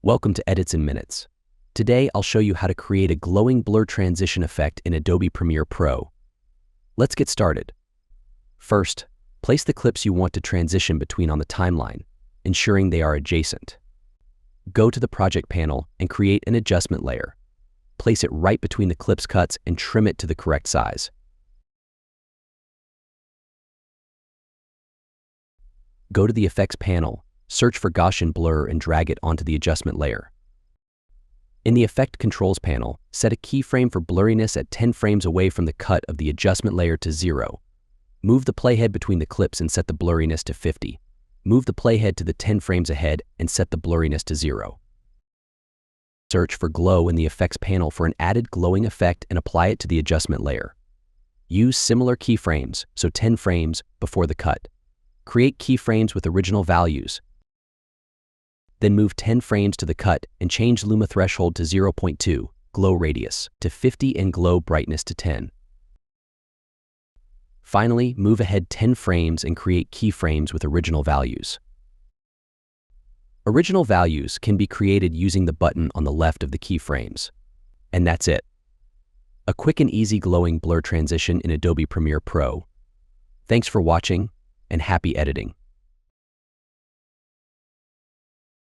Welcome to Edits in Minutes. Today, I'll show you how to create a glowing blur transition effect in Adobe Premiere Pro. Let's get started. First, place the clips you want to transition between on the timeline, ensuring they are adjacent. Go to the Project panel and create an adjustment layer. Place it right between the clips cuts and trim it to the correct size. Go to the Effects panel, search for Gaussian blur and drag it onto the adjustment layer. In the Effect Controls panel, set a keyframe for blurriness at 10 frames away from the cut of the adjustment layer to 0. Move the playhead between the clips and set the blurriness to 50. Move the playhead to the 10 frames ahead and set the blurriness to 0. Search for Glow in the Effects panel for an added glowing effect and apply it to the adjustment layer. Use similar keyframes, so 10 frames before the cut. Create keyframes with original values. Then move 10 frames to the cut and change Luma threshold to 0.2, glow radius to 50 and glow brightness to 10. Finally, move ahead 10 frames and create keyframes with original values. Original values can be created using the button on the left of the keyframes. And that's it. A quick and easy glowing blur transition in Adobe Premiere Pro. Thanks for watching, and happy editing.